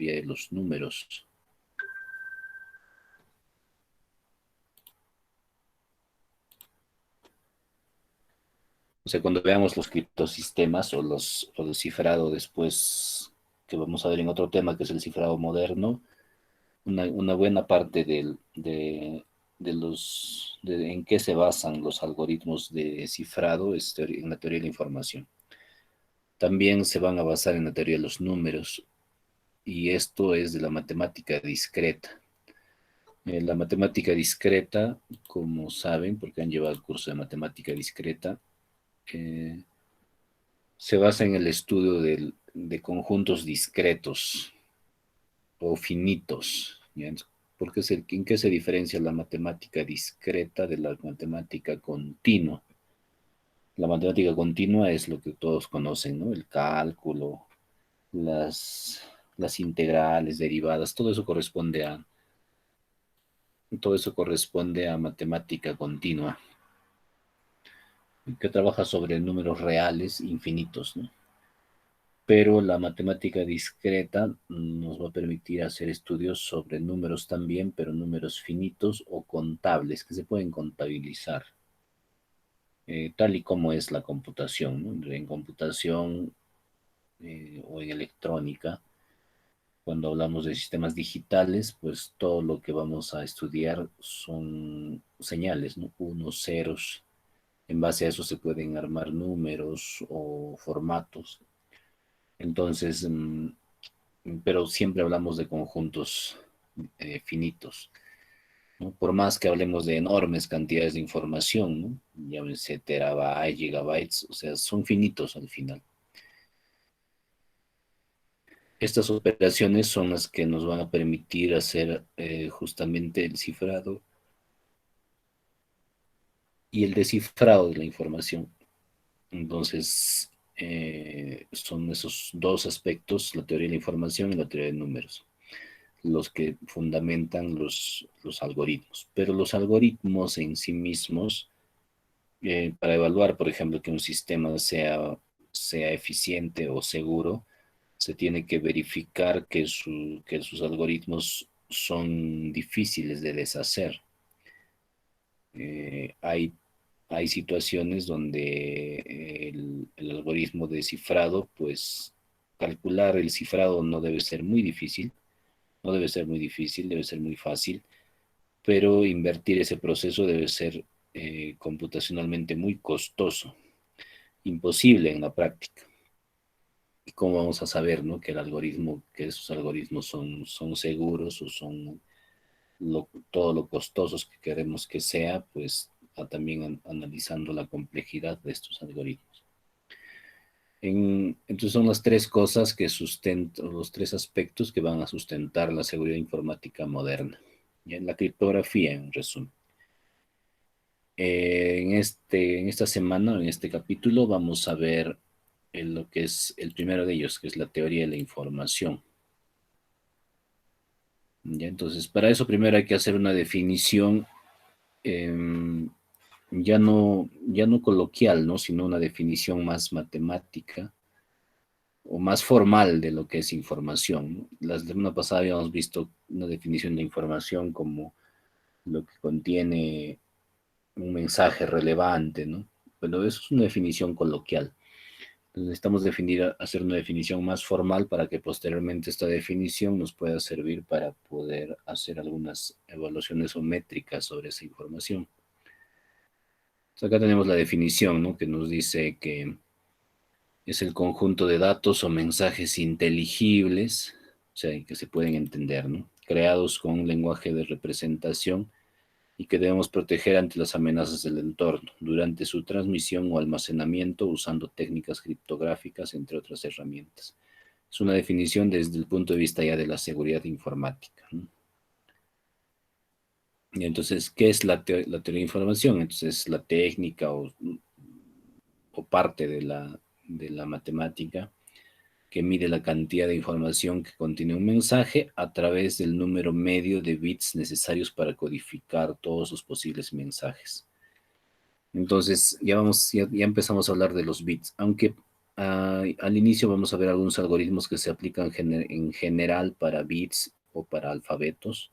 de los números. O sea, cuando veamos los criptosistemas o el cifrado después, que vamos a ver en otro tema, que es el cifrado moderno, una buena parte en qué se basan los algoritmos de cifrado es en la teoría de la información. También se van a basar en la teoría de los números, y esto es de la matemática discreta. La matemática discreta, como saben, porque han llevado el curso de matemática discreta, eh, se basa en el estudio de conjuntos discretos o finitos. ¿Ya? Porque ¿en qué se diferencia la matemática discreta de la matemática continua? La matemática continua es lo que todos conocen, ¿no? El cálculo, las, las integrales, derivadas, todo eso corresponde a matemática continua, que trabaja sobre números reales infinitos, ¿no? Pero la matemática discreta nos va a permitir hacer estudios sobre números también, pero números finitos o contables, que se pueden contabilizar, tal y como es la computación, ¿no? En computación o en electrónica, cuando hablamos de sistemas digitales, pues todo lo que vamos a estudiar son señales, ¿no? Unos, ceros. En base a eso se pueden armar números o formatos. Entonces, pero siempre hablamos de conjuntos finitos, ¿no? Por más que hablemos de enormes cantidades de información, ¿no? Llámense terabytes, gigabytes, o sea, son finitos al final. Estas operaciones son las que nos van a permitir hacer justamente el cifrado y el descifrado de la información. Entonces, son esos dos aspectos, la teoría de la información y la teoría de números, los que fundamentan los algoritmos. Pero los algoritmos en sí mismos, para evaluar, por ejemplo, que un sistema sea eficiente o seguro, se tiene que verificar que sus algoritmos son difíciles de deshacer. Eh, hay, hay situaciones donde el algoritmo de cifrado, pues calcular el cifrado no debe ser muy difícil, no debe ser muy difícil, debe ser muy fácil, pero invertir ese proceso debe ser computacionalmente muy costoso, imposible en la práctica. ¿Y cómo vamos a saber, ¿no? Que esos algoritmos son seguros o son todo lo costosos que queremos que sea? Pues también analizando la complejidad de estos algoritmos. Entonces son las tres cosas que sustentan, los tres aspectos que van a sustentar la seguridad informática moderna. Y en la criptografía, en resumen. En esta semana, en este capítulo, vamos a ver lo que es el primero de ellos, que es la teoría de la información. ¿Ya? Entonces, para eso primero hay que hacer una definición ya no coloquial, ¿no? Sino una definición más matemática o más formal de lo que es información, ¿no? La semana pasada habíamos visto una definición de información como lo que contiene un mensaje relevante, ¿no? Pero eso es una definición coloquial. Entonces necesitamos hacer una definición más formal para que posteriormente esta definición nos pueda servir para poder hacer algunas evaluaciones o métricas sobre esa información. Entonces acá tenemos la definición, ¿no? Que nos dice que es el conjunto de datos o mensajes inteligibles, o sea, que se pueden entender, ¿no? Creados con un lenguaje de representación y que debemos proteger ante las amenazas del entorno durante su transmisión o almacenamiento usando técnicas criptográficas, entre otras herramientas. Es una definición desde el punto de vista ya de la seguridad informática, ¿no? Y entonces, ¿qué es la teoría de información? Entonces, la técnica o parte de la matemática que mide la cantidad de información que contiene un mensaje a través del número medio de bits necesarios para codificar todos los posibles mensajes. Entonces, ya empezamos a hablar de los bits, Al inicio vamos a ver algunos algoritmos que se aplican en general para bits o para alfabetos,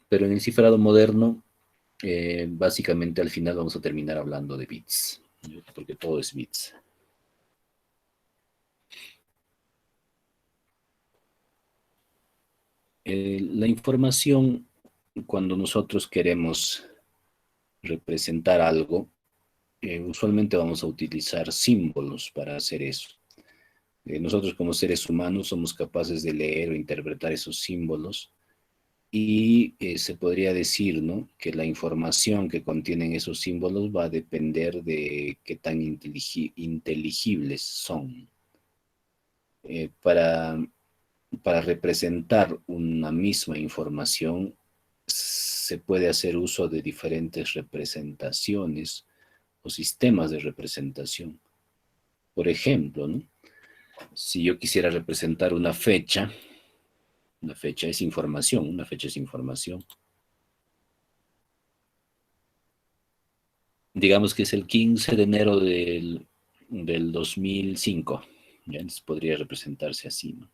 pero en el cifrado moderno, básicamente al final vamos a terminar hablando de bits, ¿no? Porque todo es bits. La información, cuando nosotros queremos representar algo, usualmente vamos a utilizar símbolos para hacer eso. Nosotros como seres humanos somos capaces de leer o interpretar esos símbolos y se podría decir, ¿no?, que la información que contienen esos símbolos va a depender de qué tan inteligibles son. Para representar una misma información se puede hacer uso de diferentes representaciones o sistemas de representación. Por ejemplo, ¿no?, si yo quisiera representar una fecha es información, una fecha es información. Digamos que es el 15 de enero del 2005. ¿Ya? Entonces podría representarse así, ¿no?,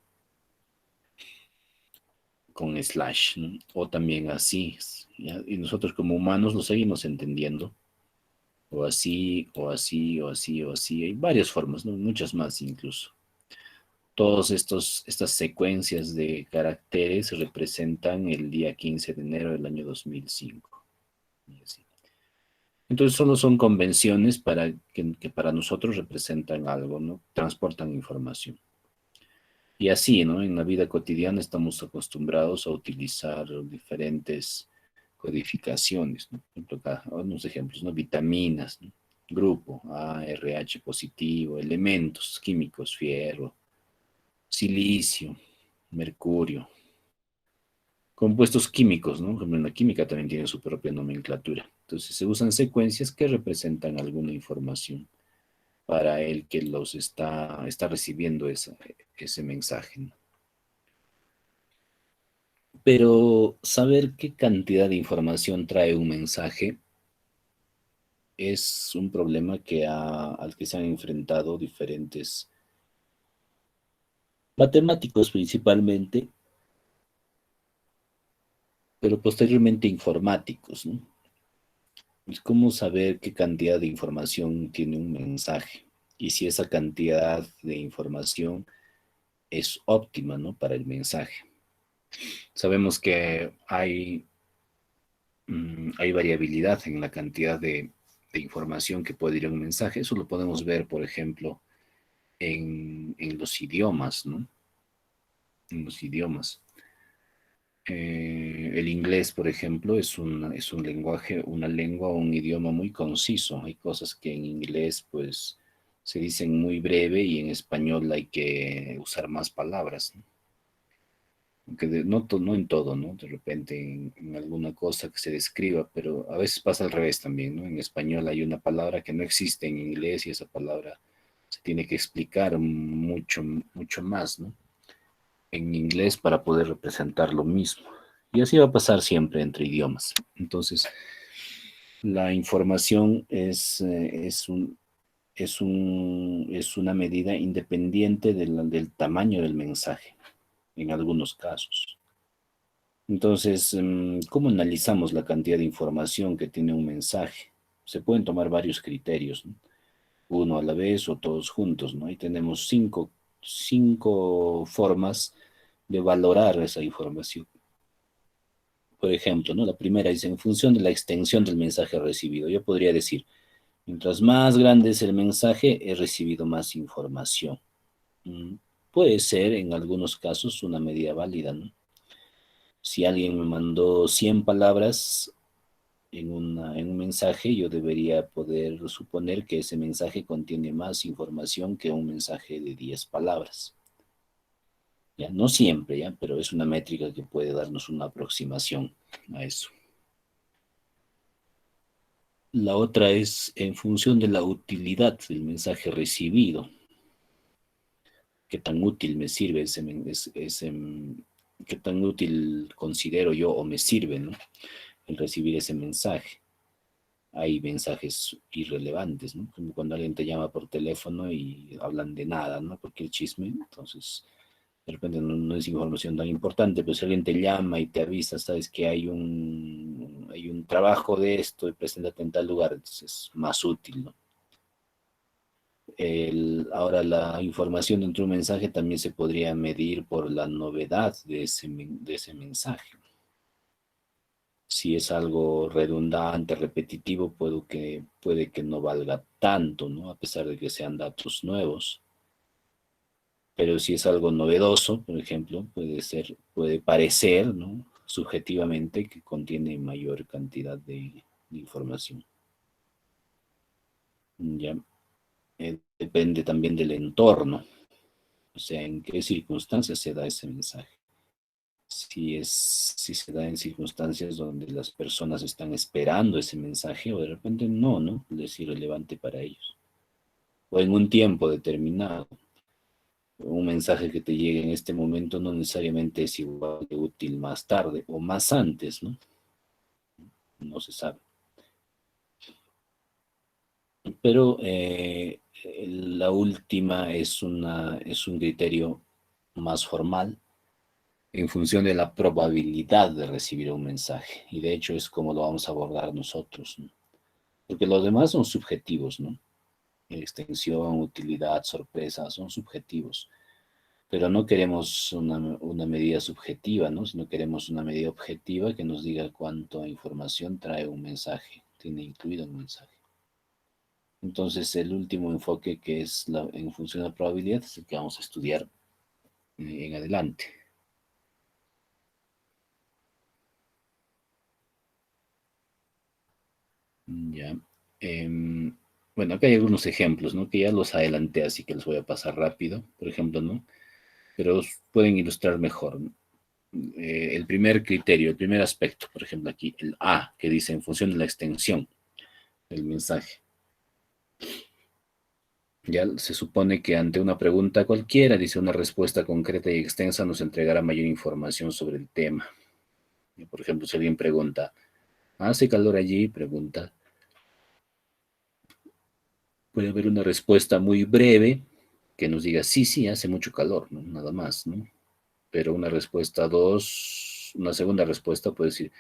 con slash, ¿no?, o también así, ¿ya? Y nosotros como humanos lo seguimos entendiendo, o así, o así, o así, o así. Hay varias formas, ¿no?, muchas más incluso. Todas estas secuencias de caracteres representan el día 15 de enero del año 2005. Y así. Entonces solo son convenciones que para nosotros representan algo, ¿no?, transportan información. Y así, ¿no?, en la vida cotidiana estamos acostumbrados a utilizar diferentes codificaciones, ¿no? Por ejemplo, acá, unos ejemplos, ¿no? Vitaminas, ¿no?, grupo A, RH positivo, elementos químicos, fierro, silicio, mercurio, compuestos químicos, ¿no? Por ejemplo, en la química también tiene su propia nomenclatura. Entonces se usan secuencias que representan alguna información para el que está recibiendo ese mensaje, ¿no? Pero saber qué cantidad de información trae un mensaje es un problema al que se han enfrentado diferentes matemáticos principalmente, pero posteriormente informáticos, ¿no? Es cómo saber qué cantidad de información tiene un mensaje y si esa cantidad de información es óptima, ¿no?, para el mensaje. Sabemos que hay variabilidad en la cantidad de información que puede ir en un mensaje. Eso lo podemos ver, por ejemplo, en los idiomas, ¿no? En los idiomas. El inglés, por ejemplo, es un lenguaje, una lengua, un idioma muy conciso. Hay cosas que en inglés, pues, se dicen muy breve y en español hay que usar más palabras, ¿no? Aunque no en todo, ¿no? De repente en alguna cosa que se describa, pero a veces pasa al revés también, ¿no? En español hay una palabra que no existe en inglés y esa palabra se tiene que explicar mucho, mucho más, ¿no?, en inglés para poder representar lo mismo. Y así va a pasar siempre entre idiomas. Entonces, la información es una medida independiente del tamaño del mensaje, en algunos casos. Entonces, ¿cómo analizamos la cantidad de información que tiene un mensaje? Se pueden tomar varios criterios, ¿no?, uno a la vez o todos juntos, ¿no? Ahí tenemos cinco formas de valorar esa información. Por ejemplo, ¿no?, la primera es en función de la extensión del mensaje recibido. Yo podría decir, mientras más grande es el mensaje, he recibido más información. Mm, Puede ser en algunos casos una medida válida, ¿no? Si alguien me mandó 100 palabras en un mensaje, yo debería poder suponer que ese mensaje contiene más información que un mensaje de 10 palabras. Ya, no siempre, ya, pero es una métrica que puede darnos una aproximación a eso. La otra es en función de la utilidad del mensaje recibido. ¿Qué tan útil me sirve qué tan útil considero yo o me sirve, ¿no?, el recibir ese mensaje? hay mensajes irrelevantes, ¿no? Como cuando alguien te llama por teléfono y hablan de nada, ¿no? Porque el chisme, entonces, de repente no es información tan importante, pero si alguien te llama y te avisa, sabes que hay un trabajo de esto y preséntate en tal lugar, entonces es más útil, ¿no? Ahora, la información dentro de un mensaje también se podría medir por la novedad de ese mensaje. Si es algo redundante, repetitivo, puede que no valga tanto, ¿no? A pesar de que sean datos nuevos. Pero si es algo novedoso, por ejemplo, puede parecer, ¿no? Subjetivamente que contiene mayor cantidad de información. Ya, depende también del entorno, o sea, en qué circunstancias se da ese mensaje. Si se da en circunstancias donde las personas están esperando ese mensaje o de repente no, es irrelevante para ellos. O en un tiempo determinado. Un mensaje que te llegue en este momento no necesariamente es igual de útil más tarde o más antes, ¿no? No se sabe. Pero la última es un criterio más formal en función de la probabilidad de recibir un mensaje. Y de hecho es como lo vamos a abordar nosotros, ¿no? Porque los demás son subjetivos, ¿no? Extensión, utilidad, sorpresa, son subjetivos. Pero no queremos una medida subjetiva, ¿no? Sino queremos una medida objetiva que nos diga cuánta información trae un mensaje, tiene incluido un mensaje. Entonces, el último enfoque que es en función de la probabilidad es el que vamos a estudiar en adelante. Ya. Bueno, acá hay algunos ejemplos, ¿no? Que ya los adelanté, así que los voy a pasar rápido, por ejemplo, ¿no? Pero pueden ilustrar mejor, ¿no? El primer criterio, el primer aspecto, por ejemplo, aquí, el A, que dice en función de la extensión del mensaje. Ya se supone que ante una pregunta cualquiera, dice una respuesta concreta y extensa nos entregará mayor información sobre el tema. Por ejemplo, si alguien pregunta, ¿hace calor allí? Pregunta. Puede haber una respuesta muy breve que nos diga, sí, sí, hace mucho calor, ¿no? Nada más, ¿no? Pero una respuesta dos, una segunda respuesta puede decir,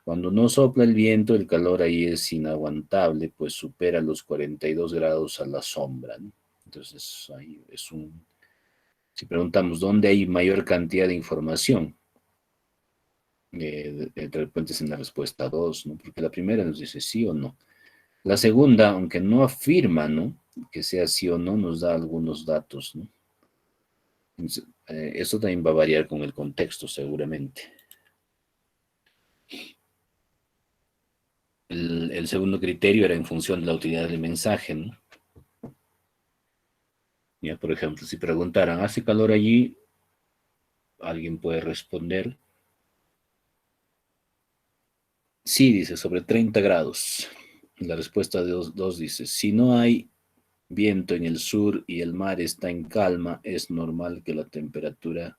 cuando no sopla el viento, el calor ahí es inaguantable, pues supera los 42 grados a la sombra, ¿no? Entonces, ahí si preguntamos dónde hay mayor cantidad de información, de repente es en la respuesta 2, ¿no? Porque la primera nos dice sí o no. La segunda, aunque no afirma, ¿no? Que sea sí o no, nos da algunos datos, ¿no? Entonces, eso también va a variar con el contexto, seguramente. El segundo criterio era en función de la utilidad del mensaje, ¿no? Ya, por ejemplo, si preguntaran, ¿hace calor allí? Alguien puede responder, sí, dice, sobre 30 grados. La respuesta de dos dice, si no hay viento en el sur y el mar está en calma, es normal que la temperatura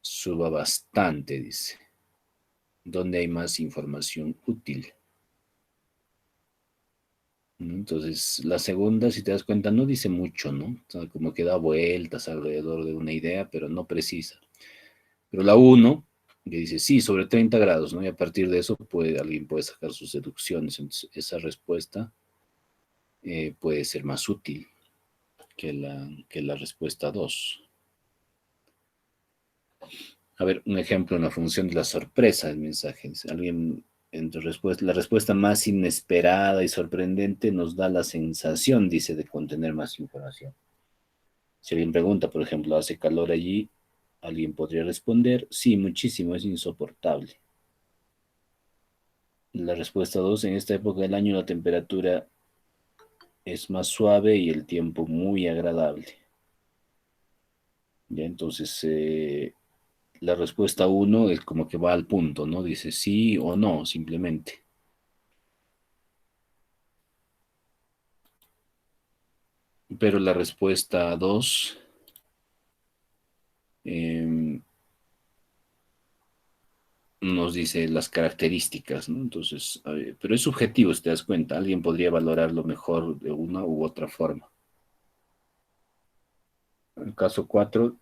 suba bastante, dice. ¿Dónde hay más información útil? ¿No? Entonces, la segunda, si te das cuenta, no dice mucho, ¿no? O sea, como que da vueltas alrededor de una idea, pero no precisa. Pero la uno, que dice, sí, sobre 30 grados, ¿no? Y a partir de eso alguien puede sacar sus deducciones. Entonces, esa respuesta puede ser más útil que la respuesta 2. A ver, un ejemplo en la función de la sorpresa del mensaje. Si alguien, la respuesta más inesperada y sorprendente nos da la sensación, dice, de contener más información. Si alguien pregunta, por ejemplo, ¿hace calor allí? Alguien podría responder, sí, muchísimo, es insoportable. La respuesta 2, en esta época del año la temperatura es más suave y el tiempo muy agradable. Ya, entonces, la respuesta uno es como que va al punto, ¿no? Dice sí o no, simplemente. Pero la respuesta 2 eh, nos dice las características, ¿no? Entonces, pero es subjetivo, si te das cuenta. Alguien podría valorarlo mejor de una u otra forma. En el caso 4,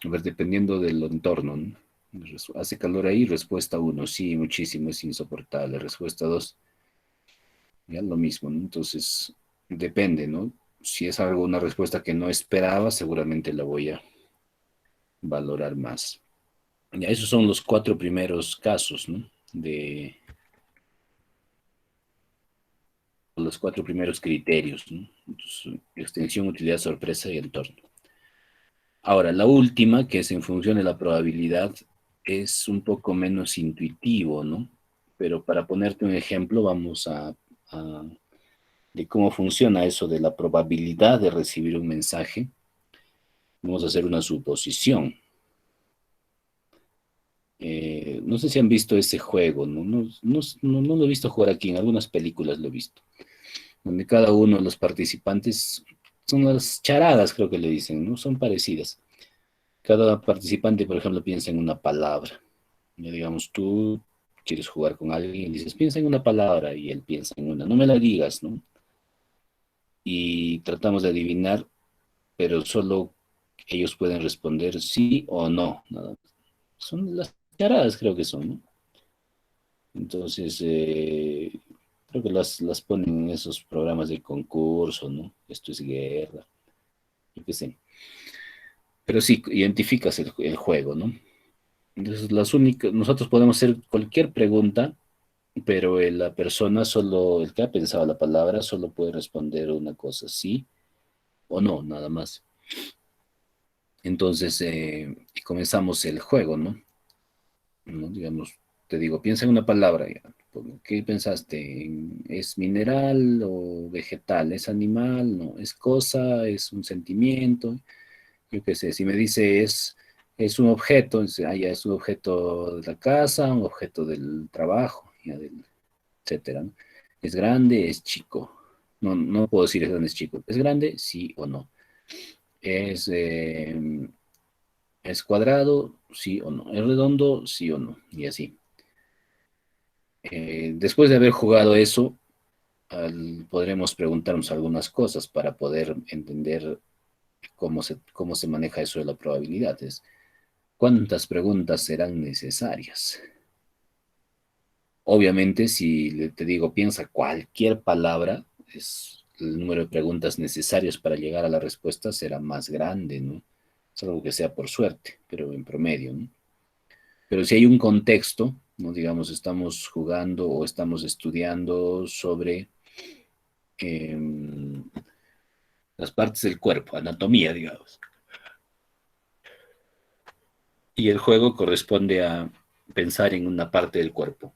a ver, dependiendo del entorno, ¿no? Hace calor ahí, respuesta uno, sí, muchísimo, es insoportable. Respuesta 2, ya lo mismo, ¿no? Entonces, depende, ¿no? Si es algo, una respuesta que no esperaba, seguramente la voy a valorar más. Ya, esos son los 4 primeros casos, ¿no? De los 4 primeros criterios, ¿no? Entonces, extensión, utilidad, sorpresa y entorno. Ahora, la última, que es en función de la probabilidad, es un poco menos intuitivo, ¿no? Pero para ponerte un ejemplo, vamos a de cómo funciona eso de la probabilidad de recibir un mensaje. Vamos a hacer una suposición. No sé si han visto ese juego, ¿no? No lo he visto jugar aquí, en algunas películas lo he visto, donde cada uno de los participantes son las charadas, creo que le dicen, ¿no? Son parecidas. Cada participante, por ejemplo, piensa en una palabra. Ya digamos, tú quieres jugar con alguien y dices, piensa en una palabra y él piensa en una. No me la digas, ¿no? Y tratamos de adivinar, pero solo ellos pueden responder sí o no. Nada más. Son las charadas, creo que son, ¿no? Entonces, creo que las ponen en esos programas de concurso, ¿no? Esto es guerra, yo qué sé. Pero sí, identificas el juego, ¿no? Entonces, nosotros podemos hacer cualquier pregunta, pero la persona solo, el que ha pensado la palabra, solo puede responder una cosa, sí o no, nada más. Entonces, comenzamos el juego, ¿no? ¿No? Digamos, te digo, piensa en una palabra, ya. ¿Qué pensaste? ¿Es mineral o vegetal? ¿Es animal? No, ¿es cosa? ¿Es un sentimiento? Yo qué sé, si me dice es un objeto, ya es un objeto de la casa, un objeto del trabajo, etcétera, ¿no? ¿Es grande? ¿Es chico? No, no puedo decir es grande, es chico. ¿Es grande? Sí o no. ¿Es, ¿es cuadrado? Sí o no. ¿Es redondo? Sí o no. Y así. Después de haber jugado eso, podremos preguntarnos algunas cosas para poder entender cómo se maneja eso de la probabilidad. ¿Cuántas preguntas serán necesarias? Obviamente, si te digo, piensa cualquier palabra, el número de preguntas necesarias para llegar a la respuesta será más grande, ¿no? Salvo que sea por suerte, pero en promedio, ¿no? Pero si hay un contexto, ¿no? Digamos, estamos jugando o estamos estudiando sobre eh, las partes del cuerpo, anatomía, digamos. Y el juego corresponde a pensar en una parte del cuerpo.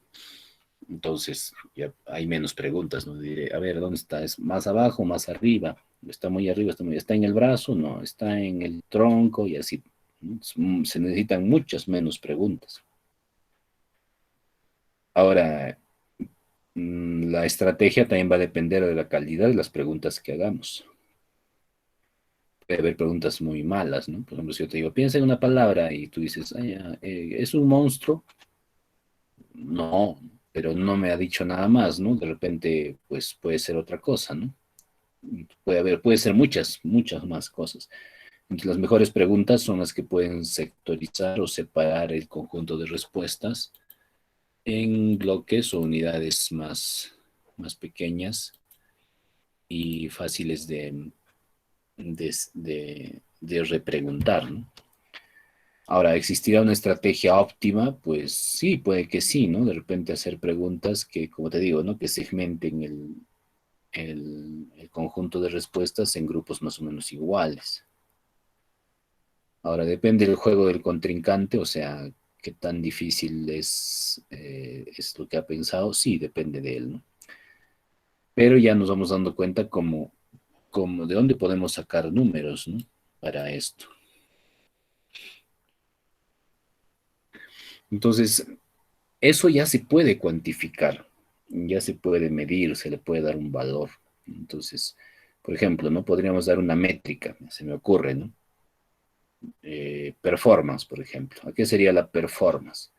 Entonces, ya hay menos preguntas, ¿no? Diré, a ver, ¿dónde está? ¿Es más abajo, más arriba? ¿Está muy arriba? ¿Está en el brazo? No, está en el tronco y así. ¿No? Se necesitan muchas menos preguntas. Ahora, la estrategia también va a depender de la calidad de las preguntas que hagamos. Puede haber preguntas muy malas, ¿no? Por ejemplo, si yo te digo, piensa en una palabra y tú dices, "Ah, ya, ¿es un monstruo? No, pero no me ha dicho nada más, ¿no? De repente, pues puede ser otra cosa, ¿no? Puede ser muchas, muchas más cosas. Entonces, las mejores preguntas son las que pueden sectorizar o separar el conjunto de respuestas en bloques o unidades más pequeñas y fáciles de repreguntar, ¿no? Ahora, ¿existirá una estrategia óptima? Pues sí, puede que sí, ¿no? De repente hacer preguntas que, como te digo, ¿no? Que segmenten el conjunto de respuestas en grupos más o menos iguales. Ahora, depende del juego del contrincante, o sea, qué tan difícil es lo que ha pensado. Sí, depende de él, ¿no? Pero ya nos vamos dando cuenta de dónde podemos sacar números, ¿no? Para esto. Entonces, eso ya se puede cuantificar, ya se puede medir, se le puede dar un valor. Entonces, por ejemplo, ¿no? Podríamos dar una métrica, se me ocurre, ¿no? Performance, por ejemplo. ¿A qué sería la performance?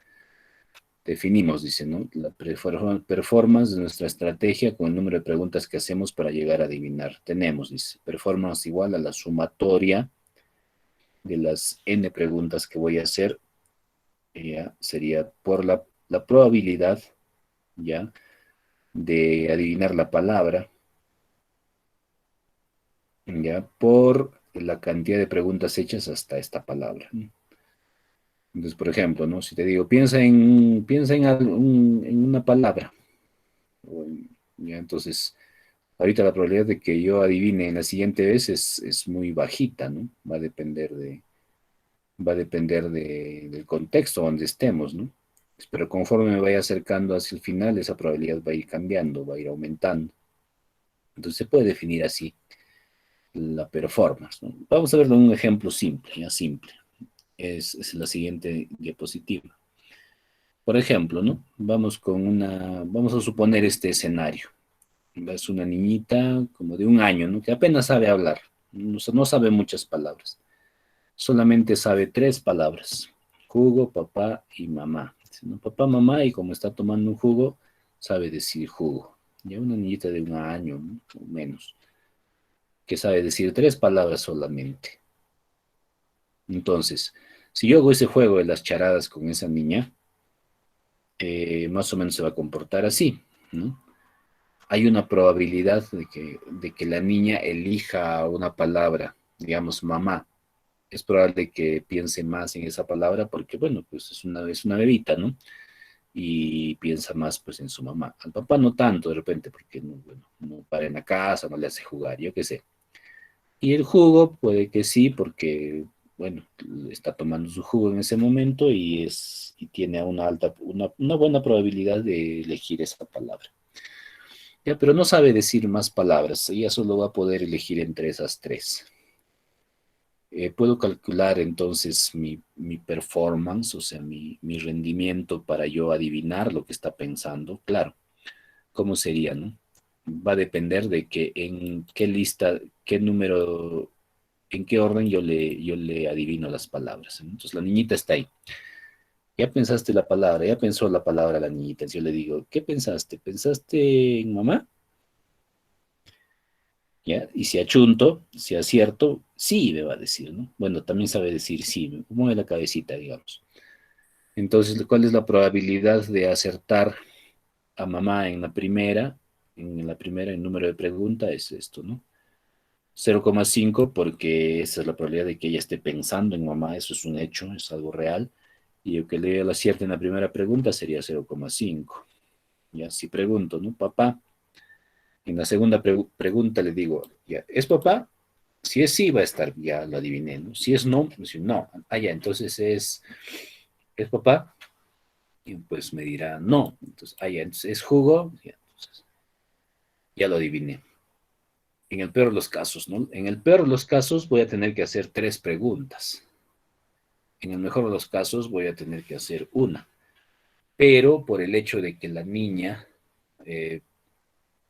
Definimos, dice, ¿no? La performance de nuestra estrategia con el número de preguntas que hacemos para llegar a adivinar. Tenemos, dice, performance igual a la sumatoria de las n preguntas que voy a hacer, ya, sería por la probabilidad, ya, de adivinar la palabra, ya, por la cantidad de preguntas hechas hasta esta palabra. Entonces, por ejemplo, ¿no? Si te digo, piensa en una palabra, ya, entonces, ahorita la probabilidad de que yo adivine en la siguiente vez es muy bajita, ¿no? Del contexto donde estemos, ¿no? Pero conforme me vaya acercando hacia el final, esa probabilidad va a ir cambiando, va a ir aumentando. Entonces se puede definir así la performance, ¿no? Vamos a verlo en un ejemplo simple, ya simple. Es la siguiente diapositiva. Por ejemplo, ¿no? Vamos a suponer este escenario. Es una niñita como de 1 año, ¿no? Que apenas sabe hablar, no sabe muchas palabras. Solamente sabe 3 palabras: jugo, papá y mamá. Dice, ¿no? Papá, mamá, y como está tomando un jugo, sabe decir jugo. Ya una niñita de 1 año, ¿no? O menos, que sabe decir 3 palabras solamente. Entonces, si yo hago ese juego de las charadas con esa niña, más o menos se va a comportar así, ¿no? Hay una probabilidad de que la niña elija una palabra, digamos mamá. Es probable que piense más en esa palabra porque, bueno, pues es una bebita, ¿no? Y piensa más pues en su mamá. Al papá no tanto de repente porque no, bueno, no para en la casa, no le hace jugar, yo qué sé. Y el jugo puede que sí porque, bueno, está tomando su jugo en ese momento y tiene una buena probabilidad de elegir esa palabra. Ya, pero no sabe decir más palabras, ella solo va a poder elegir entre esas 3. Puedo calcular entonces mi performance, o sea, mi rendimiento para yo adivinar lo que está pensando. Claro, ¿cómo sería, no? Va a depender de que en qué lista, qué número, en qué orden yo le adivino las palabras, ¿no? Entonces la niñita está ahí. Ya pensaste la palabra, ya pensó la palabra la niñita. Entonces yo le digo, ¿qué pensaste? ¿Pensaste en mamá? ¿Ya? Y si achunto, si acierto, sí, me va a decir, ¿no? Bueno, también sabe decir sí, mueve la cabecita, digamos. Entonces, ¿cuál es la probabilidad de acertar a mamá en la primera? El número de pregunta es esto, ¿no? 0,5 porque esa es la probabilidad de que ella esté pensando en mamá, eso es un hecho, es algo real. Y el que le dé el acierto en la primera pregunta sería 0,5. Ya, si pregunto, ¿no? Papá, en la segunda pregunta le digo, ya, ¿es papá? Si es sí, va a estar, ya lo adiviné, ¿no? Si es no, pues no. Ah, ya, entonces ¿es papá? Y pues me dirá no. Entonces, ah, ya, entonces es jugo, ya, entonces, ya lo adiviné. En el peor de los casos, ¿no? En el peor de los casos voy a tener que hacer 3 preguntas. En el mejor de los casos voy a tener que hacer una. Pero por el hecho de que la niña eh,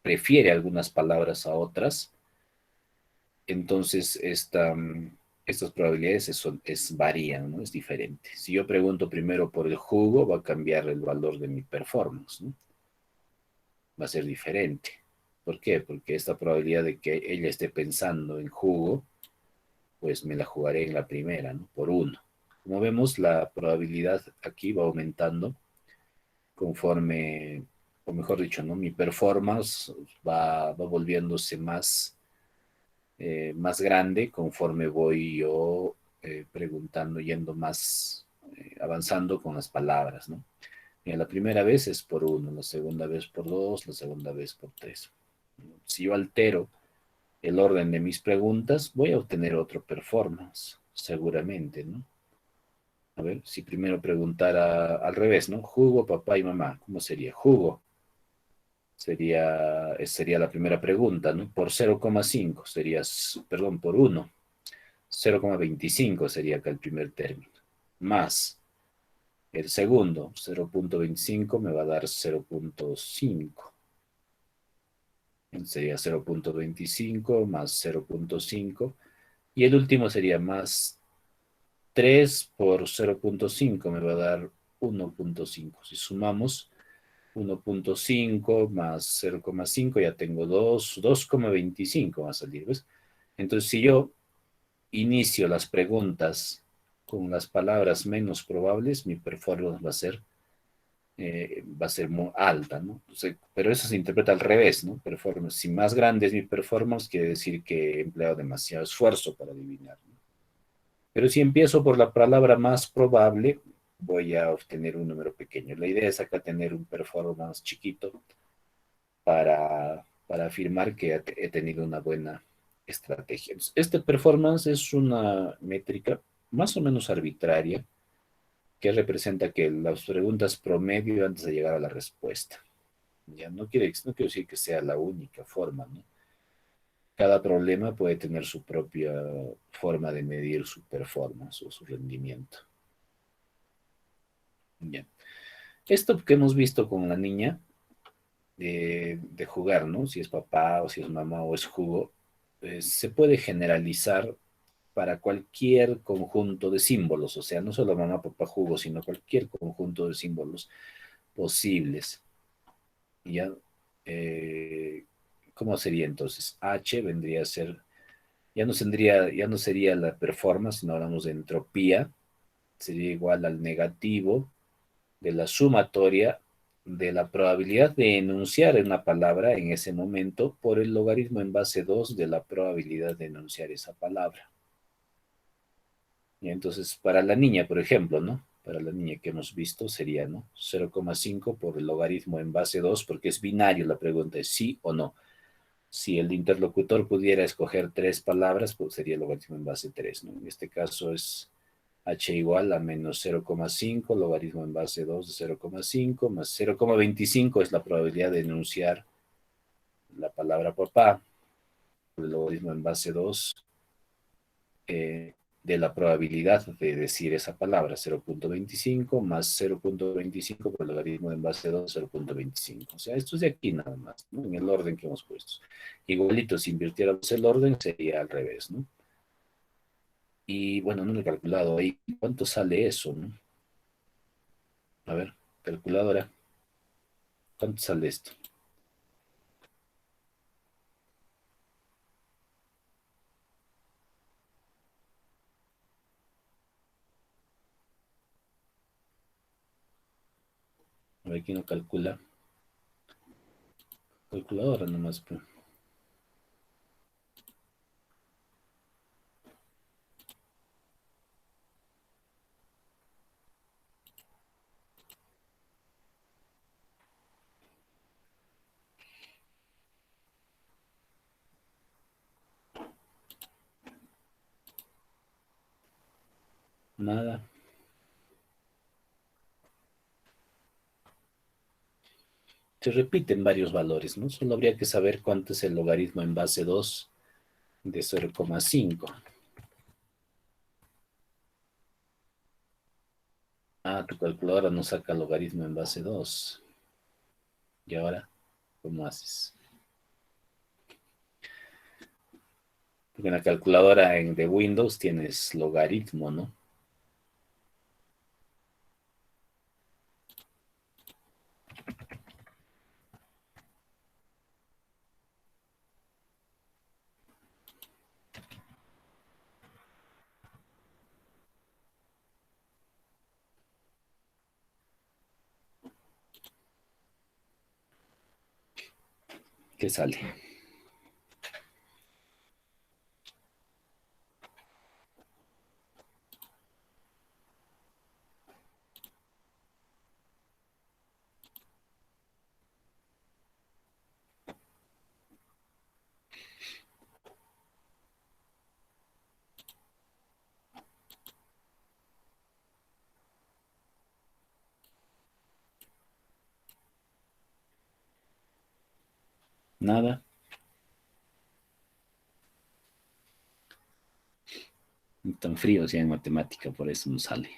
prefiere algunas palabras a otras, entonces estas probabilidades varían, ¿no? Es diferente. Si yo pregunto primero por el jugo, va a cambiar el valor de mi performance, ¿no? Va a ser diferente. ¿Por qué? Porque esta probabilidad de que ella esté pensando en jugo, pues me la jugaré en la primera, ¿no? Por 1. Como vemos, la probabilidad aquí va aumentando conforme, o mejor dicho, ¿no? Mi performance va volviéndose más grande conforme voy yo preguntando, yendo más, avanzando con las palabras, ¿no? Y la primera vez es por 1, la segunda vez por 2, la segunda vez por 3. Si yo altero el orden de mis preguntas, voy a obtener otro performance, seguramente, ¿no? A ver, si primero preguntara al revés, ¿no? Jugo, papá y mamá, ¿cómo sería? Jugo sería la primera pregunta, ¿no? Por 0,5 sería, perdón, por 1. 0,25 sería acá el primer término. Más el segundo, 0,25 me va a dar 0,5. Sería 0,25 más 0,5. Y el último sería más 3 por 0,5 me va a dar 1.5. Si sumamos 1.5 más 0,5, ya tengo 2,25 va a salir, ¿ves? Entonces, si yo inicio las preguntas con las palabras menos probables, mi performance va a ser muy alta, ¿no? Entonces, pero eso se interpreta al revés, ¿no? Performance. Si más grande es mi performance, quiere decir que he empleado demasiado esfuerzo para adivinar, ¿no? Pero si empiezo por la palabra más probable, voy a obtener un número pequeño. La idea es acá tener un performance chiquito para afirmar que he tenido una buena estrategia. Este performance es una métrica más o menos arbitraria que representa que las preguntas promedio antes de llegar a la respuesta. Ya no quiero decir que sea la única forma, ¿no? Cada problema puede tener su propia forma de medir su performance o su rendimiento. Bien. Esto que hemos visto con la niña de jugar, ¿no? Si es papá o si es mamá o es jugo, se puede generalizar para cualquier conjunto de símbolos, o sea, no solo mamá, papá, jugo, sino cualquier conjunto de símbolos posibles. ¿Ya? Eh, ¿Cómo sería entonces? H vendría a ser, ya no sería la performance, sino hablamos de entropía, sería igual al negativo de la sumatoria de la probabilidad de enunciar una palabra en ese momento por el logaritmo en base 2 de la probabilidad de enunciar esa palabra. Y entonces, para la niña, por ejemplo, ¿no? Para la niña que hemos visto sería, ¿no? 0,5 por el logaritmo en base 2, porque es binario, la pregunta es sí o no. Si el interlocutor pudiera escoger tres palabras, pues sería el logaritmo en base 3, ¿no? En este caso es h igual a menos 0,5, logaritmo en base 2 de 0,5, más 0,25 es la probabilidad de enunciar la palabra papá, el logaritmo en base 2 de la probabilidad de decir esa palabra, 0,25 más 0,25 por el logaritmo en base 2, 0,25. O sea, esto es de aquí nada más, ¿no? En el orden que hemos puesto. Igualito, si invirtiéramos el orden, sería al revés, ¿no? Y bueno, no lo he calculado ahí. ¿Cuánto sale eso, no? A ver, calculadora. ¿Cuánto sale esto? A ver, ¿quién lo calcula? Calculadora nomás, pues. Nada. Se repiten varios valores, ¿no? Solo habría que saber cuánto es el logaritmo en base 2 de 0,5. Ah, tu calculadora no saca logaritmo en base 2. ¿Y ahora cómo haces? Porque en la calculadora de Windows tienes logaritmo, ¿no? ¿Qué sale? Nada. Tan frío sea en matemática, por eso no sale.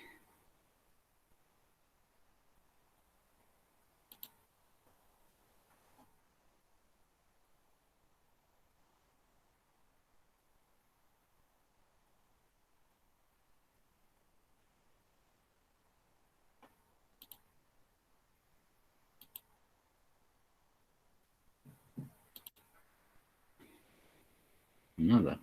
Nada.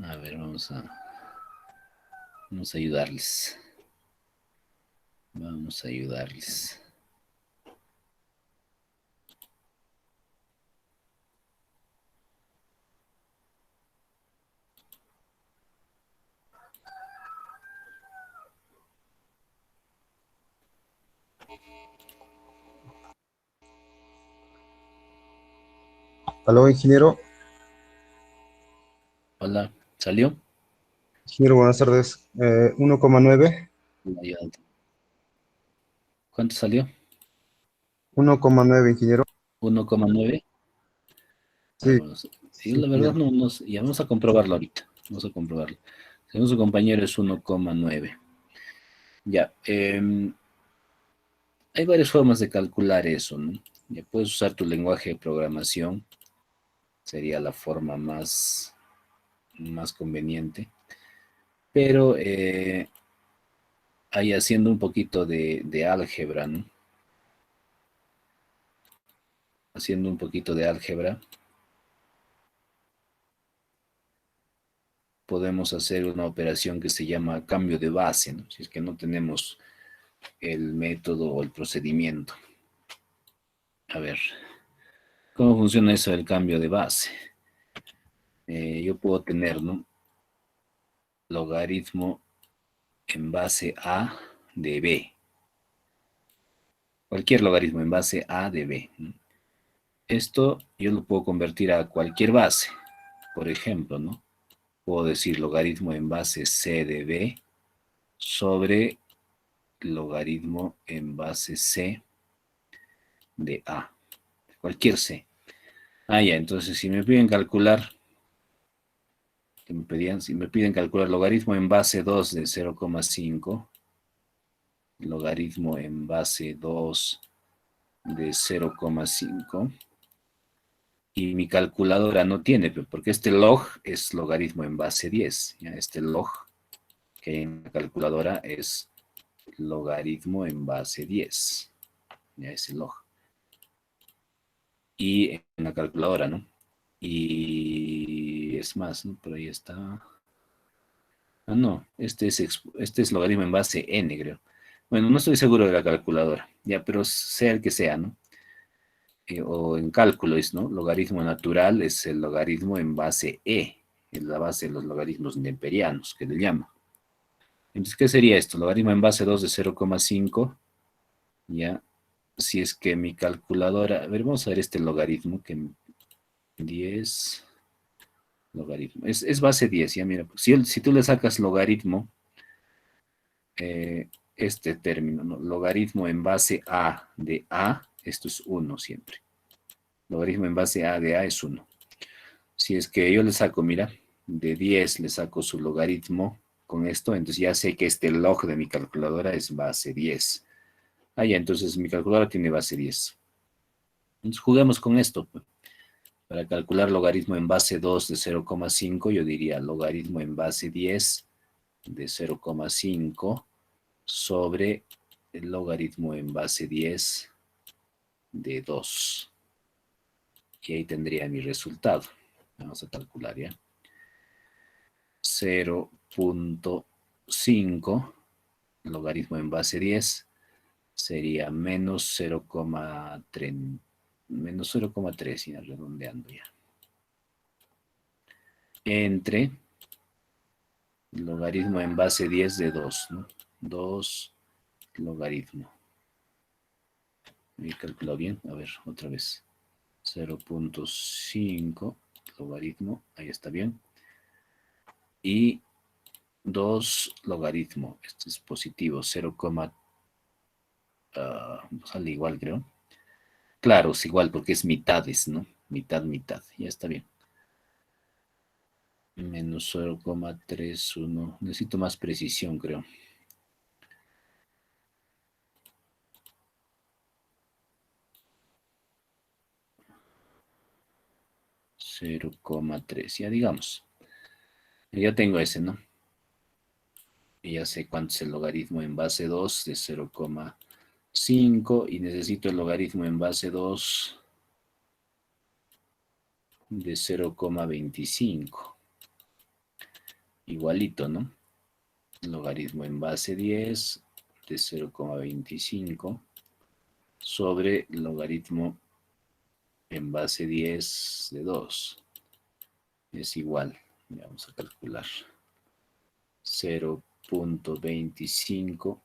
A ver, vamos a ayudarles. Vamos a ayudarles. Aló, ingeniero. Hola, ¿salió? Ingeniero, buenas tardes. 1,9. Ya. ¿Cuánto salió? 1,9, ingeniero. 1,9. A ver, Sí, yo sí, la verdad ingeniero. no, ya vamos a comprobarlo ahorita. Vamos a comprobarlo. Según su compañero es 1,9. Ya, hay varias formas de calcular eso, ¿no? Ya puedes usar tu lenguaje de programación, sería la forma más conveniente, pero ahí haciendo un poquito de álgebra, ¿no? Haciendo un poquito de álgebra, podemos hacer una operación que se llama cambio de base, ¿no? Si es que no tenemos el método o el procedimiento. A ver, ¿cómo funciona eso del cambio de base? Yo puedo tener, ¿no? Logaritmo en base A de B. Cualquier logaritmo en base A de B, ¿no? Esto yo lo puedo convertir a cualquier base. Por ejemplo, ¿no? Puedo decir logaritmo en base C de B sobre logaritmo en base C de A. Cualquier C. Ah, ya, entonces si me piden calcular, si me piden calcular logaritmo en base 2 de 0,5, logaritmo en base 2 de 0,5, y mi calculadora no tiene, porque este log es logaritmo en base 10. ¿Ya? Este log que hay en la calculadora es logaritmo en base 10. Ya ese log. Y en la calculadora, ¿no? Y es más, ¿no? Por ahí está. Ah, no, este es logaritmo en base n, creo. Bueno, no estoy seguro de la calculadora, ya, pero sea el que sea, ¿no? O en cálculos, ¿no? Logaritmo natural es el logaritmo en base e, en la base de los logaritmos neperianos, que le llama. Entonces, ¿qué sería esto? Logaritmo en base 2 de 0,5, ya. Si es que mi calculadora, a ver, vamos a ver este logaritmo, que 10 logaritmo, es base 10, ya mira, si tú le sacas logaritmo, este término, ¿no? Logaritmo en base a de a, esto es 1 siempre. Logaritmo en base a de a es 1. Si es que yo le saco, mira, de 10 le saco su logaritmo con esto, entonces ya sé que este log de mi calculadora es base 10. Ah, ya, entonces mi calculadora tiene base 10. Entonces juguemos con esto, pues. Para calcular logaritmo en base 2 de 0,5, yo diría logaritmo en base 10 de 0,5 sobre el logaritmo en base 10 de 2. Y ahí tendría mi resultado. Vamos a calcular ya. 0,5 logaritmo en base 10 sería menos 0,3, menos 0,3, y redondeando ya. Entre logaritmo en base 10 de 2, ¿no? 2 logaritmo. ¿Me calculado bien? A ver, otra vez. 0,5 logaritmo, ahí está bien. Y 2 logaritmo, este es positivo, 0, sale igual creo. Claro, es igual porque es mitades, ¿no? Mitad, mitad, ya está bien. Menos 0,31, necesito más precisión creo. 0,3, ya digamos. Ya tengo ese, ¿no? Y ya sé cuánto es el logaritmo en base 2 de 0,5 y necesito el logaritmo en base 2 de 0,25. Igualito, ¿no? Logaritmo en base 10 de 0,25 sobre logaritmo en base 10 de 2. Es igual. Vamos a calcular. 0,25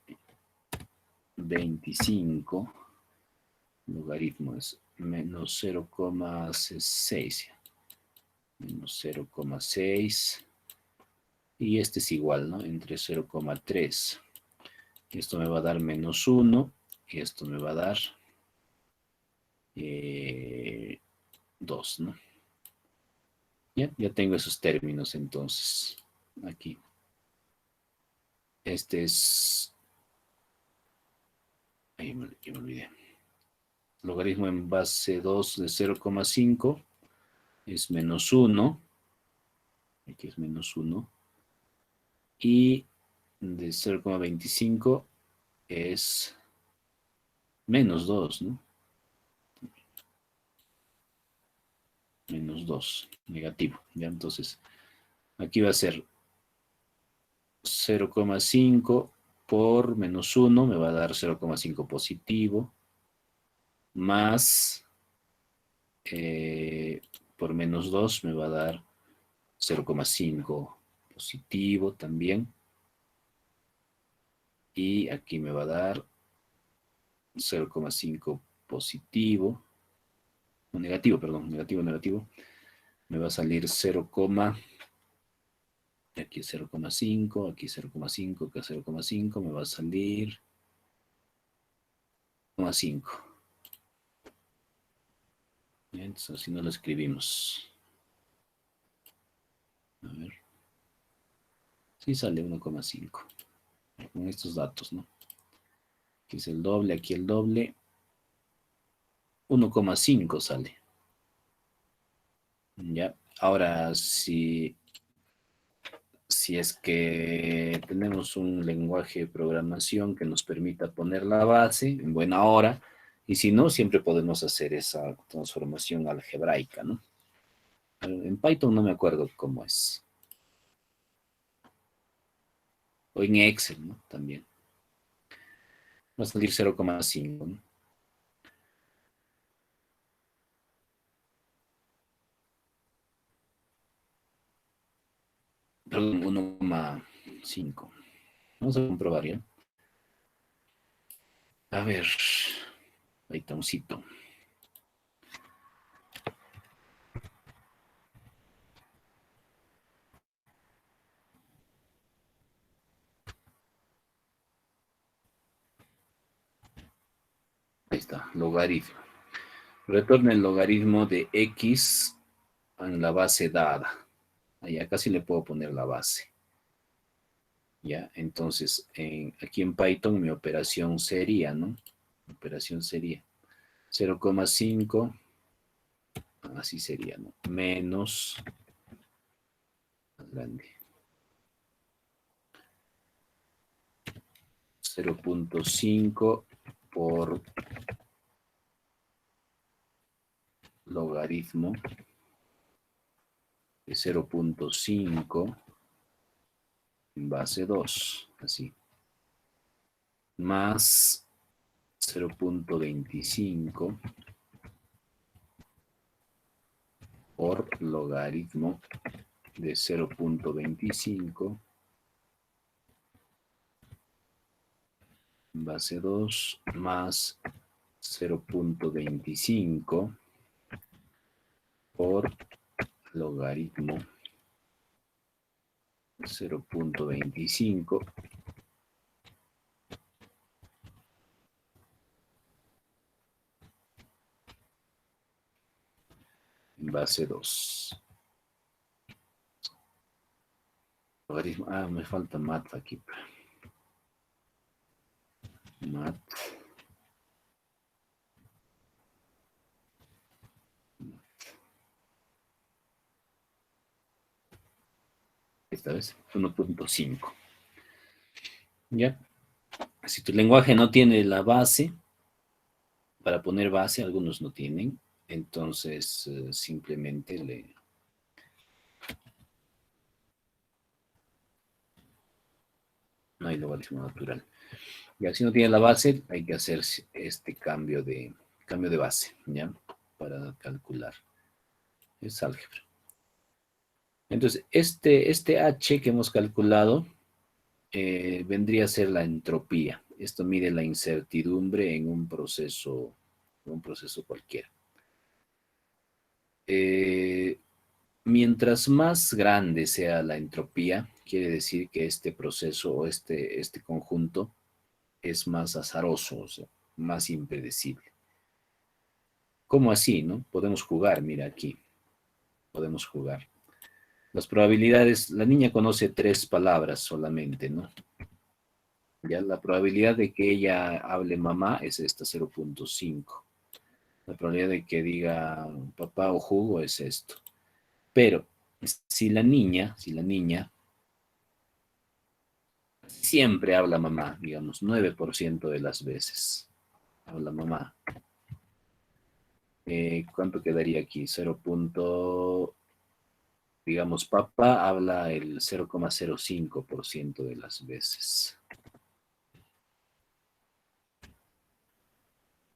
logaritmo es menos 0,6 menos 0,6 y este es igual, ¿no? Entre 0,3. Esto me va a dar menos 1 y esto me va a dar 2, ¿no? Ya tengo esos términos entonces aquí. Este es... Ahí me olvidé. Logaritmo en base 2 de 0,5 es menos 1. Aquí es menos 1. Y de 0,25 es menos 2, ¿no? Menos 2, negativo. ¿Ya? Entonces, aquí va a ser 0,5 por menos 1, me va a dar 0,5 positivo, más por menos 2 me va a dar 0,5 positivo también. Y aquí me va a dar 0,5 positivo, no, negativo, perdón, negativo. Me va a salir 0, aquí 0,5, aquí 0,5, acá 0,5, me va a salir 0,5. Entonces así no lo escribimos. A ver. Sí sale 1,5. Con estos datos, ¿no? Aquí es el doble, aquí el doble. 1,5 sale. Ya. Ahora, si es que tenemos un lenguaje de programación que nos permita poner la base en buena hora, y si no, siempre podemos hacer esa transformación algebraica, ¿no? En Python no me acuerdo cómo es. O en Excel, ¿no? También. Va a salir 0,5, ¿no? Perdón, 1,5. Vamos a comprobar, ¿ya? A ver. Pythoncito. Ahí está, logaritmo. Retorna el logaritmo de x en la base dada. Ahí acá sí le puedo poner la base. Ya, entonces aquí en Python mi operación sería, ¿no? Operación sería 0,5, así sería, ¿no? Menos, más grande, 0,5 por logaritmo de 0,5 en base 2, así, más 0,25 por logaritmo de 0,25 en base 2 más 0,25 por logaritmo 0,25 en base 2. Logaritmo, me falta mat aquí. Mat. Esta vez 1,5. ¿Ya? Si tu lenguaje no tiene la base, para poner base, algunos no tienen, entonces simplemente no hay logaritmo natural. Ya si no tiene la base, hay que hacer este cambio de base, ¿ya? Para calcular. Es álgebra. Entonces, este H que hemos calculado vendría a ser la entropía. Esto mide la incertidumbre en un proceso cualquiera. Eh, Mientras más grande sea la entropía, quiere decir que este proceso o este conjunto es más azaroso, o sea, más impredecible. ¿Cómo así, no? Podemos jugar, mira aquí, podemos jugar. Las probabilidades, la niña conoce 3 palabras solamente, ¿no? Ya la probabilidad de que ella hable mamá es esta, 0.5. La probabilidad de que diga papá o jugo es esto. Pero si la niña siempre habla mamá, digamos, 9% de las veces habla mamá. ¿Cuánto quedaría aquí? 0. Digamos, papá habla el 0,05% de las veces.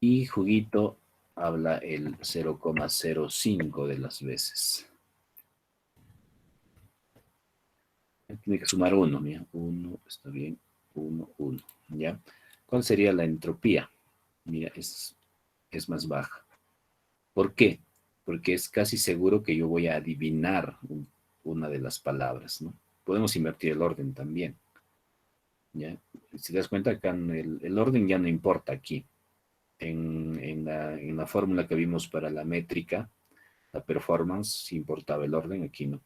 Y juguito habla el 0,05 de las veces. Tiene que sumar 1, mira. 1, está bien. 1, 1, ¿ya? ¿Cuál sería la entropía? Mira, es más baja. ¿Por qué? Porque es casi seguro que yo voy a adivinar una de las palabras, ¿no? Podemos invertir el orden también, ¿ya? Si te das cuenta, acá el orden ya no importa aquí. En la fórmula que vimos para la métrica, la performance, si importaba el orden, aquí no.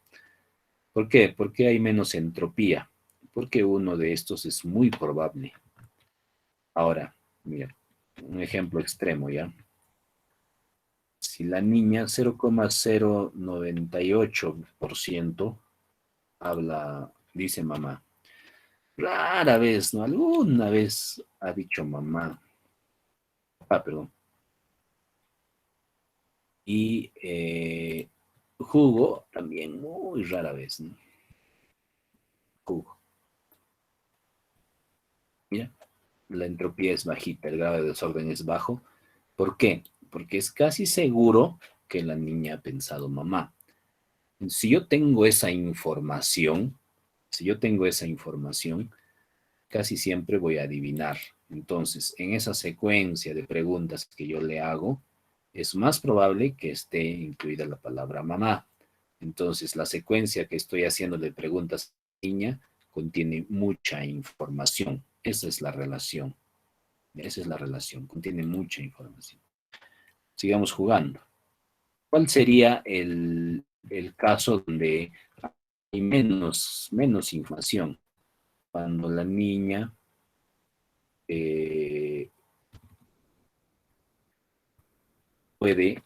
¿Por qué? Porque hay menos entropía. Porque uno de estos es muy probable. Ahora, mira, un ejemplo extremo, ¿ya? Si la niña 0,098% habla, dice mamá, rara vez, ¿no? Alguna vez ha dicho mamá, perdón. Y jugo también muy rara vez, ¿no? Jugo. Mira, la entropía es bajita, el grado de desorden es bajo. ¿Por qué? Porque es casi seguro que la niña ha pensado mamá. Si yo tengo esa información, si yo tengo esa información, casi siempre voy a adivinar. Entonces, en esa secuencia de preguntas que yo le hago, es más probable que esté incluida la palabra mamá. Entonces, la secuencia que estoy haciendo de preguntas a la niña contiene mucha información. Esa es la relación. Esa es la relación. Contiene mucha información. Sigamos jugando. ¿Cuál sería el caso donde hay menos información? Cuando la niña eh, puede,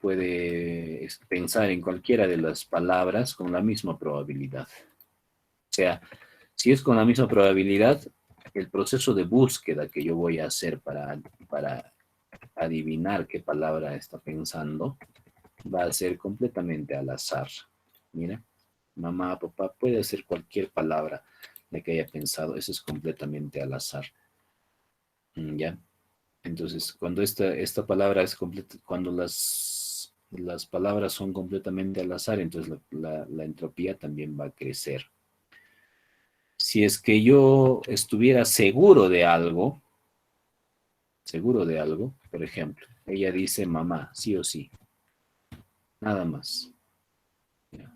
puede pensar en cualquiera de las palabras con la misma probabilidad. O sea, si es con la misma probabilidad, el proceso de búsqueda que yo voy a hacer para adivinar qué palabra está pensando va a ser completamente al azar. Mira, mamá, papá, puede ser cualquier palabra de que haya pensado, eso es completamente al azar. ¿Ya? Entonces, cuando esta palabra es completa, cuando las palabras son completamente al azar, entonces la entropía también va a crecer. Si es que yo estuviera seguro de algo, por ejemplo, ella dice mamá, sí o sí, nada más. ¿Ya?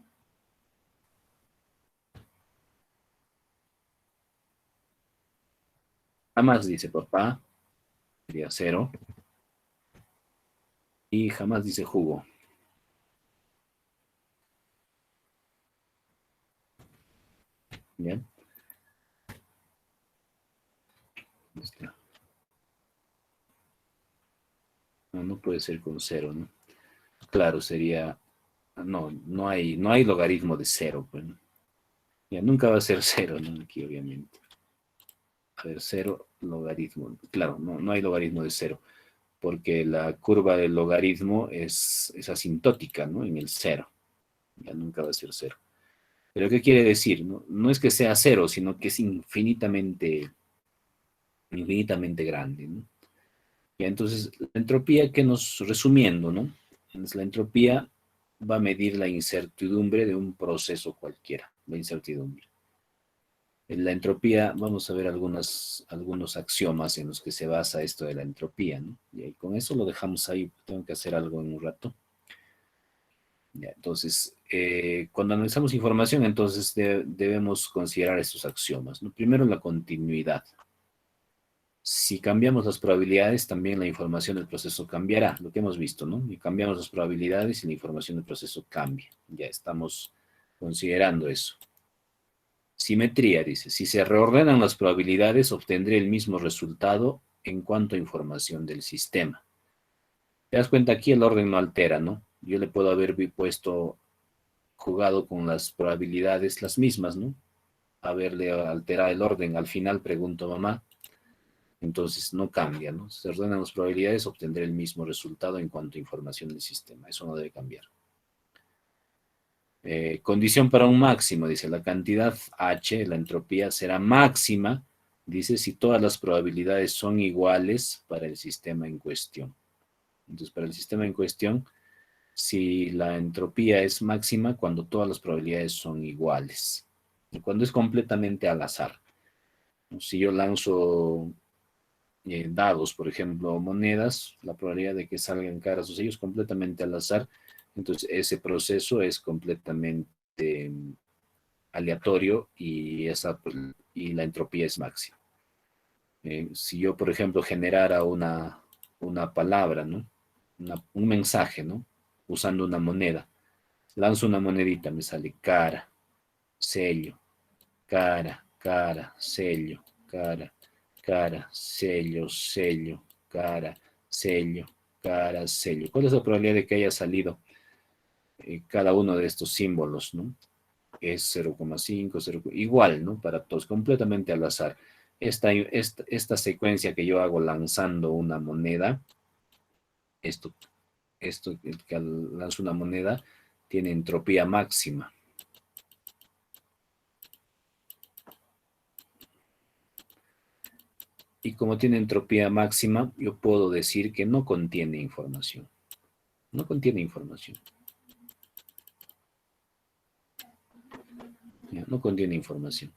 Jamás dice papá, sería 0, y jamás dice jugo. ¿Bien? No, no puede ser con 0, ¿no? Claro, sería, no hay logaritmo de 0, pues, ¿no? Ya nunca va a ser 0, ¿no? Aquí, obviamente. A ver, 0, logaritmo. Claro, no hay logaritmo de 0, porque la curva del logaritmo es asintótica, ¿no? En el 0. Ya nunca va a ser 0. Pero ¿qué quiere decir? No es que sea 0, sino que es infinitamente grande, ¿no? Ya, entonces, la entropía, que nos, resumiendo, ¿no? Entonces, la entropía va a medir la incertidumbre de un proceso cualquiera, la incertidumbre. En la entropía, vamos a ver algunos axiomas en los que se basa esto de la entropía, ¿no? Y con eso lo dejamos ahí, tengo que hacer algo en un rato. Ya, entonces, cuando analizamos información, entonces debemos considerar estos axiomas, ¿no? Primero, la continuidad. Si cambiamos las probabilidades, también la información del proceso cambiará, lo que hemos visto, ¿no? Y cambiamos las probabilidades y la información del proceso cambia. Ya estamos considerando eso. Simetría, dice, si se reordenan las probabilidades, obtendré el mismo resultado en cuanto a información del sistema. Te das cuenta, aquí el orden no altera, ¿no? Yo le puedo haber jugado con las probabilidades las mismas, ¿no? Haberle alterado el orden. Al final pregunto, mamá, entonces no cambia, ¿no? Si se ordenan las probabilidades, obtendré el mismo resultado en cuanto a información del sistema. Eso no debe cambiar. Condición para un máximo, dice, la cantidad H, la entropía, será máxima, dice, si todas las probabilidades son iguales para el sistema en cuestión. Entonces, para el sistema en cuestión, si la entropía es máxima cuando todas las probabilidades son iguales. Y cuando es completamente al azar. Si yo lanzo dados, por ejemplo, monedas, la probabilidad de que salgan caras o sellos completamente al azar, entonces ese proceso es completamente aleatorio y la entropía es máxima. Si yo, por ejemplo, generara una palabra, ¿no? Un mensaje, ¿no? Usando una moneda, lanzo una monedita, me sale cara, sello, cara, sello, cara, sello, cara, sello, cara, sello. ¿Cuál es la probabilidad de que haya salido cada uno de estos símbolos, ¿no? Es 0,5, 0, igual, ¿no? Para todos, completamente al azar. Esta secuencia que yo hago lanzando una moneda, esto que lanzo una moneda, tiene entropía máxima. Y como tiene entropía máxima, yo puedo decir que no contiene información. No contiene información. ¿Ya? No contiene información.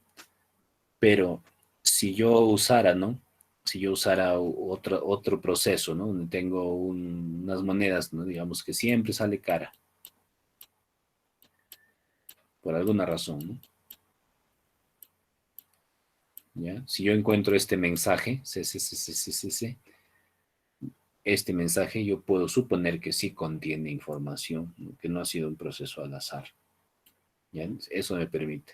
Pero si yo usara, ¿no? Si yo usara otro proceso, ¿no? Donde tengo unas monedas, ¿no? Digamos que siempre sale cara. Por alguna razón, ¿no? ¿Ya? Si yo encuentro este mensaje, este mensaje yo puedo suponer que sí contiene información, ¿no? Que no ha sido un proceso al azar. ¿Ya? Eso me permite.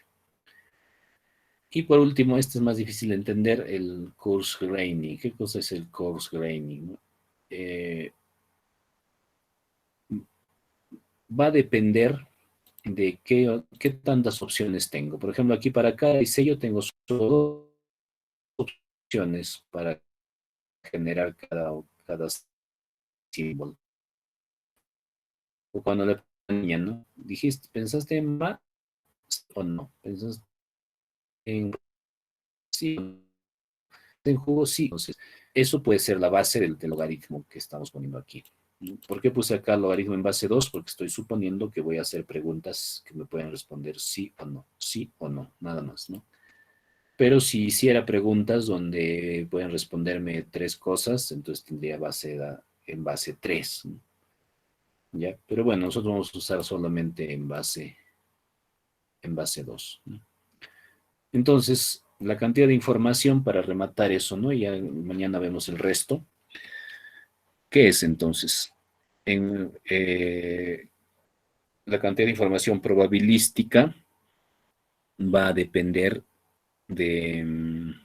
Y por último, este es más difícil de entender, el coarse graining. ¿Qué cosa es el coarse graining? Va a depender de qué tantas opciones tengo. Por ejemplo, aquí para cada diseño tengo solo dos opciones para generar cada símbolo. O cuando le ponía, ¿no? Dijiste, ¿pensaste en más o no? ¿Pensaste en sí? ¿En jugo? Sí. Entonces, eso puede ser la base del logaritmo que estamos poniendo aquí. ¿Por qué puse acá el logaritmo en base 2? Porque estoy suponiendo que voy a hacer preguntas que me pueden responder sí o no, nada más, ¿no? Pero si hiciera preguntas donde pueden responderme tres cosas, entonces tendría en base 3, ¿no? ¿Ya? Pero bueno, nosotros vamos a usar solamente en base 2, ¿no? Entonces, la cantidad de información para rematar eso, ¿no? Ya mañana vemos el resto. ¿Qué es entonces? La cantidad de información probabilística va a depender de,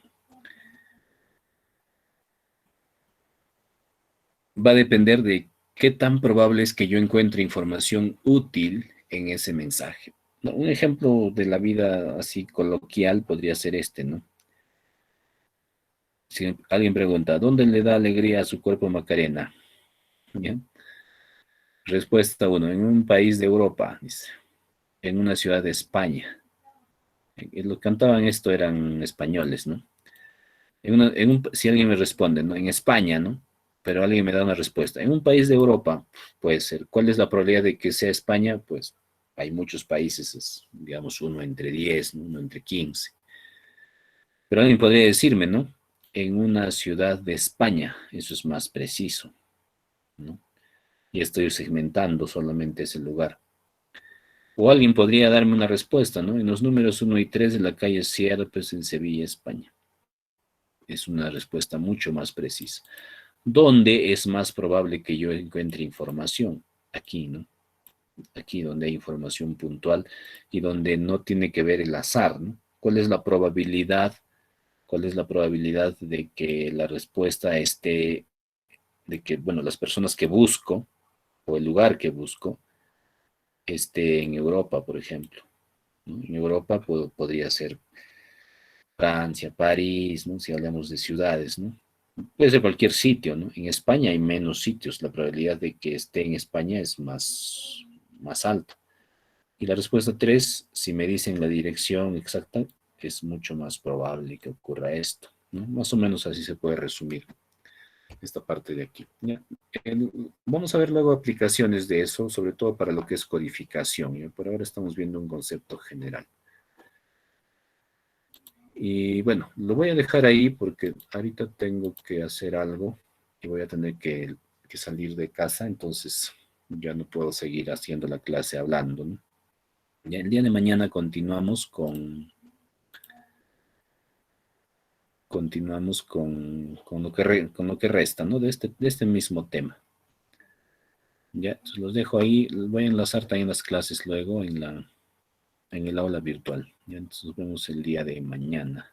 qué tan probable es que yo encuentre información útil en ese mensaje. No, un ejemplo de la vida así coloquial podría ser este, ¿no? Si alguien pregunta, ¿dónde le da alegría a su cuerpo Macarena? ¿Ya? Respuesta uno, en un país de Europa, dice, en una ciudad de España. Los que cantaban esto eran españoles, ¿no? Si alguien me responde, ¿no? En España, ¿no? Pero alguien me da una respuesta. En un país de Europa, puede ser. ¿Cuál es la probabilidad de que sea España? Pues hay muchos países, digamos, uno entre 10, ¿no? Uno entre 15. Pero alguien podría decirme, ¿no? En una ciudad de España, eso es más preciso, ¿no? Y estoy segmentando solamente ese lugar. O alguien podría darme una respuesta, ¿no? En los números 1 y 3 de la calle Sierpes en Sevilla, España. Es una respuesta mucho más precisa. ¿Dónde es más probable que yo encuentre información? Aquí, ¿no? Aquí donde hay información puntual y donde no tiene que ver el azar, ¿no? ¿Cuál es la probabilidad? ¿Cuál es la probabilidad de que la respuesta esté, de que, bueno, las personas que busco o el lugar que busco esté en Europa, por ejemplo, ¿no? En Europa podría ser Francia, París, ¿no? Si hablamos de ciudades, ¿no? Puede ser cualquier sitio, ¿no? En España hay menos sitios, la probabilidad de que esté en España es más alta. Y la respuesta 3, si me dicen la dirección exacta, es mucho más probable que ocurra esto, ¿no? Más o menos así se puede resumir esta parte de aquí. ¿Ya? Vamos a ver luego aplicaciones de eso, sobre todo para lo que es codificación. ¿Ya? Por ahora estamos viendo un concepto general. Y bueno, lo voy a dejar ahí porque ahorita tengo que hacer algo y voy a tener que salir de casa, entonces ya no puedo seguir haciendo la clase hablando, ¿no? Ya el día de mañana continuamos con con lo que resta, ¿no? De este mismo tema. Ya, entonces los dejo ahí, los voy a enlazar también las clases luego en el aula virtual. Ya, entonces nos vemos el día de mañana.